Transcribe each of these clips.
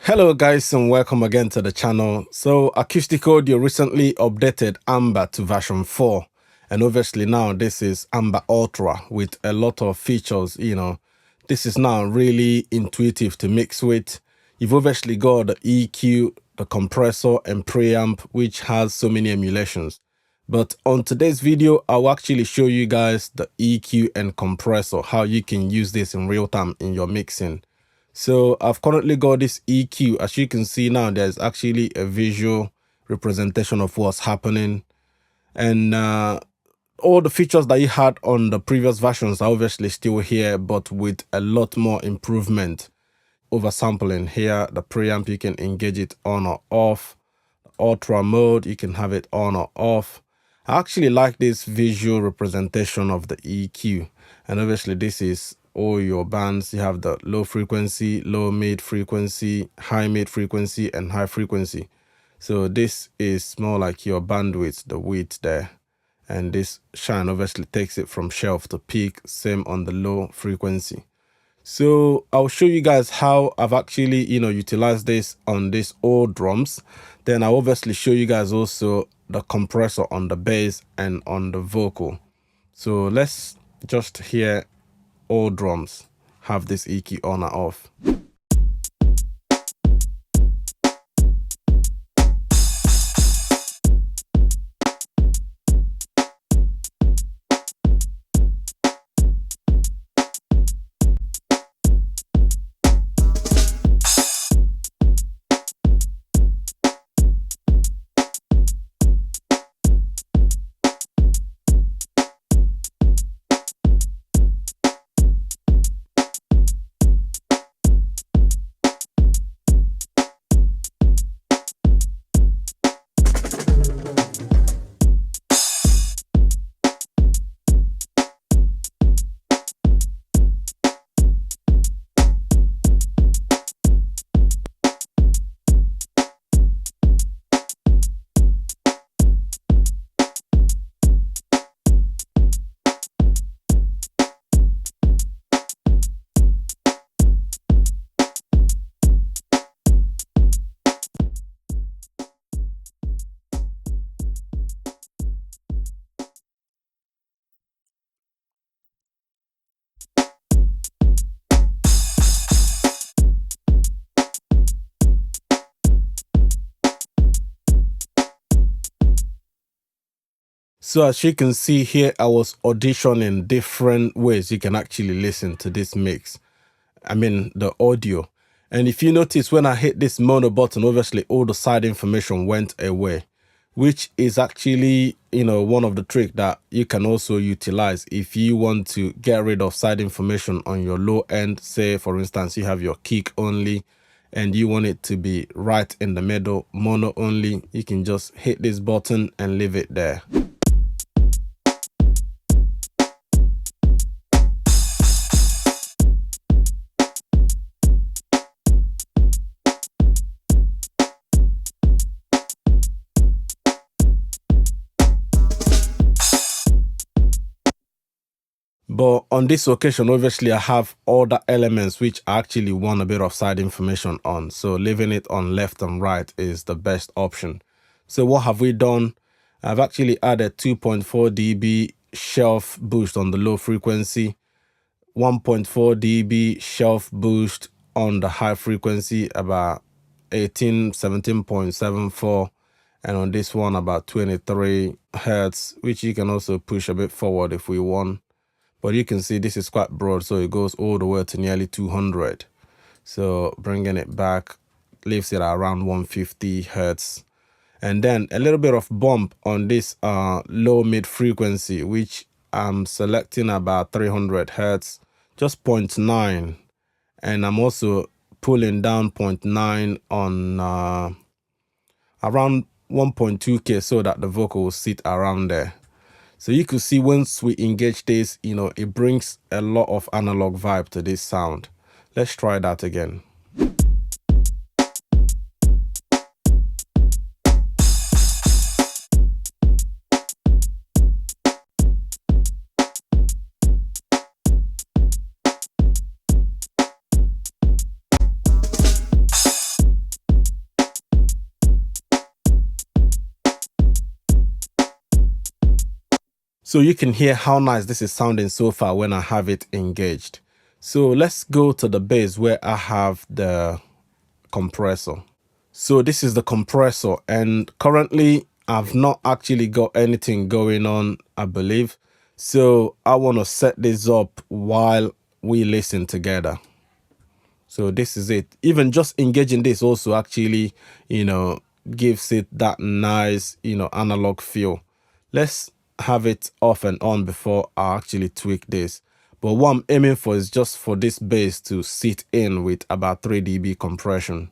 Hello guys and welcome again to the channel. So Acustica Audio recently updated Amber to version 4 and obviously now this is Amber Ultra with a lot of features. This is now really intuitive to mix with. You've obviously got the EQ, the compressor and preamp, which has so many emulations. But on today's video, I'll actually show you guys the EQ and compressor, how you can use this in real time in your mixing. So I've currently got this EQ. As you can see now, there's actually a visual representation of what's happening. And all the features that you had on the previous versions are obviously still here, but with a lot more improvement. Oversampling here, the preamp, you can engage it on or off. Ultra mode, you can have it on or off. I actually like this visual representation of the EQ. And obviously this is all your bands. You have the low frequency, low mid frequency, high mid frequency and high frequency. So this is more like your bandwidth, the width there. And this shine obviously takes it from shelf to peak, same on the low frequency. So I'll show you guys how I've actually utilized this on these old drums. Then I'll obviously show you guys also the compressor on the bass and on the vocal. So let's just hear all drums have this EQ on or off. So as you can see here, I was auditioning different ways you can actually listen to this mix. I mean, the audio. And if you notice, when I hit this mono button, obviously all the side information went away, which is actually, one of the tricks that you can also utilize if you want to get rid of side information on your low end. Say, for instance, you have your kick only and you want it to be right in the middle, mono only. You can just hit this button and leave it there. But on this occasion, obviously, I have all the elements which I actually want a bit of side information on. So leaving it on left and right is the best option. So what have we done? I've actually added 2.4 dB shelf boost on the low frequency, 1.4 dB shelf boost on the high frequency, about 17.74. And on this one, about 23 Hertz, which you can also push a bit forward if we want. But you can see this is quite broad, so it goes all the way to nearly 200. So bringing it back leaves it around 150 Hertz. And then a little bit of bump on this low mid frequency, which I'm selecting about 300 Hertz, just 0.9. And I'm also pulling down 0.9 on around 1.2K so that the vocal will sit around there. So you can see once we engage this, it brings a lot of analog vibe to this sound. Let's try that again. So you can hear how nice this is sounding so far when I have it engaged. So let's go to the bass where I have the compressor. So this is the compressor, and currently I've not actually got anything going on, I believe. So I want to set this up while we listen together. So this is it. Even just engaging this also actually, gives it that nice, analog feel. Let's have it off and on before I actually tweak this. But what I'm aiming for is just for this bass to sit in with about 3 dB compression.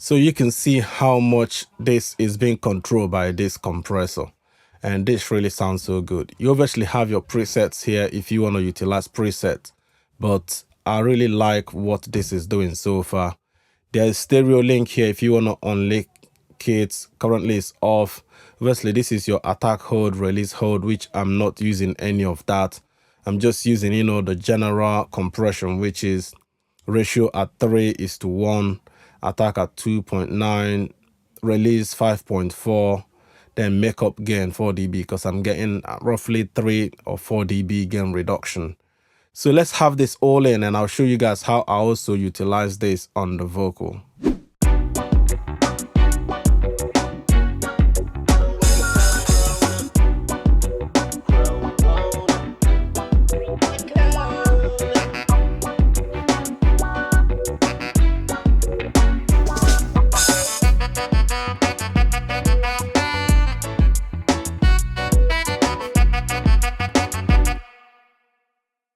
So you can see how much this is being controlled by this compressor. And this really sounds so good. You obviously have your presets here if you want to utilize presets. But I really like what this is doing so far. There's stereo link here if you want to unlink it. Currently it's off. Obviously this is your attack hold, release hold, which I'm not using any of that. I'm just using, the general compression, which is ratio at 3:1. Attack at 2.9, release 5.4, then makeup gain 4 dB because I'm getting roughly 3 or 4 dB gain reduction. So let's have this all in and I'll show you guys how I also utilize this on the vocal.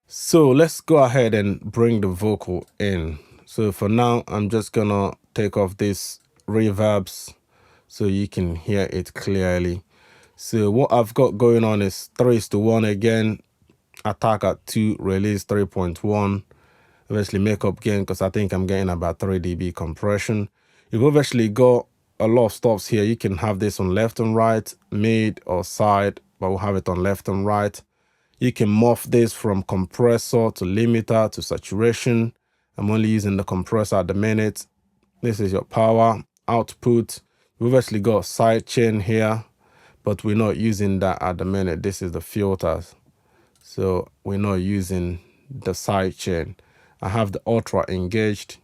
So let's go ahead and bring the vocal in. So for now, I'm just gonna take off these reverbs so you can hear it clearly. So what I've got going on is 3:1 again, attack at 2, release 3.1. Obviously makeup gain because I think I'm getting about 3 dB compression. You've obviously got a lot of stops here. You can have this on left and right, mid or side, but we'll have it on left and right. You can morph this from compressor to limiter to saturation. I'm only using the compressor at the minute. This is your power output. We've actually got side chain here, but we're not using that at the minute. This is the filters. So we're not using the side chain. I have the ultra engaged.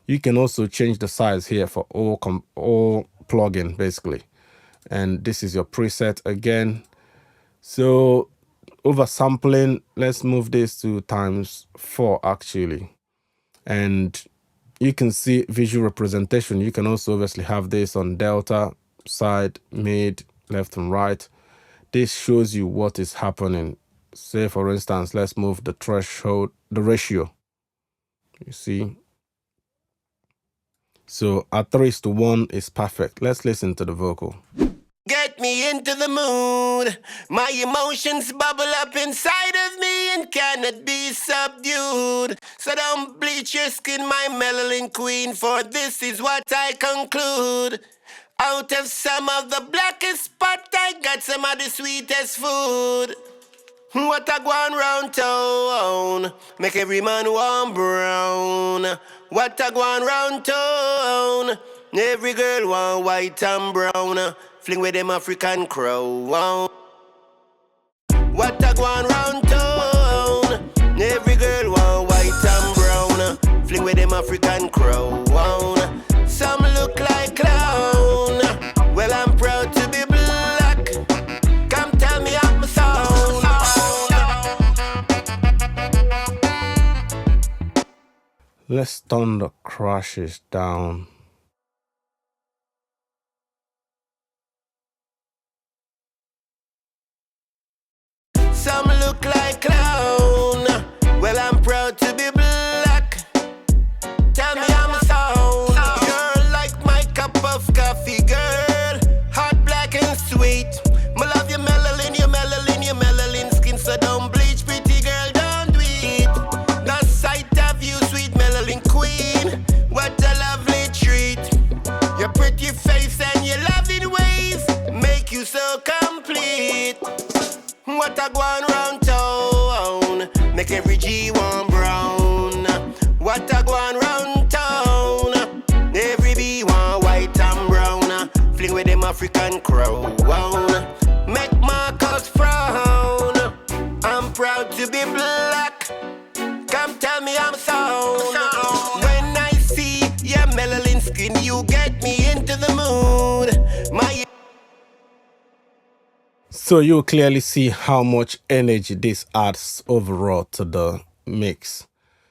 You can also change the size here for all plugin basically. And this is your preset again. So oversampling, let's move this to ×4 actually. And you can see visual representation. You can also obviously have this on delta, side, mid, left and right. This shows you what is happening. Say for instance, let's move the threshold, the ratio. You see? So at 3:1 is perfect. Let's listen to the vocal. Get me into the mood. My emotions bubble up inside of me and cannot be subdued. So don't bleach your skin, my melanin queen, for this is what I conclude. Out of some of the blackest spot, I got some of the sweetest food. What a go on round town, make every man warm brown. What a go on round town, Every girl want white and brown. Fling with them African crow. What a go on round town. Every girl want white and brown. Fling with them African crow. Some look like clown. Well, I'm proud to be black. Come tell me I'm a sound. Let's turn the crashes down. Some look like clown. Well, I'm proud to be black. Tell me I'm a sound. You're like my cup of coffee, girl. Hot, black, and sweet. Me love your melanin, your melanin, your melanin skin. So don't bleach, pretty girl, don't do it. The sight of you, sweet melanin queen. What a lovely treat. Your pretty face and your loving ways make you so complete. What a go on round town, make every G one brown. What a go on round town, every B one white and brown. Fling with them African crow, make Marcus frown. I'm proud to be black. Come tell me I'm sound. When I see your melanin skin, you get me into the mood. My So you clearly see how much energy this adds overall to the mix.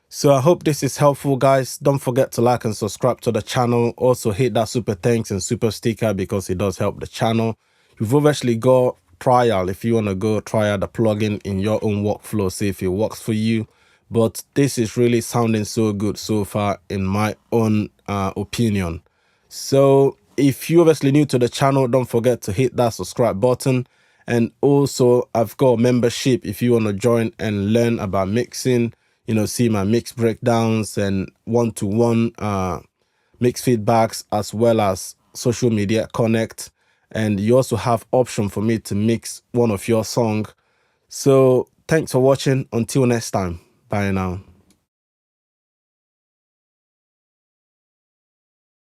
So I hope this is helpful, guys. Don't forget to like and subscribe to the channel. Also hit that super thanks and super sticker because it does help the channel. You've obviously got trial if you want to go try out the plugin in your own workflow, see if it works for you. But this is really sounding so good so far in my own opinion. So if you're obviously new to the channel, don't forget to hit that subscribe button. And also I've got a membership if you want to join and learn about mixing, you know, see my mix breakdowns and one-to-one mix feedbacks, as well as social media connect. And you also have option for me to mix one of your songs. So thanks for watching. Until next time, bye now.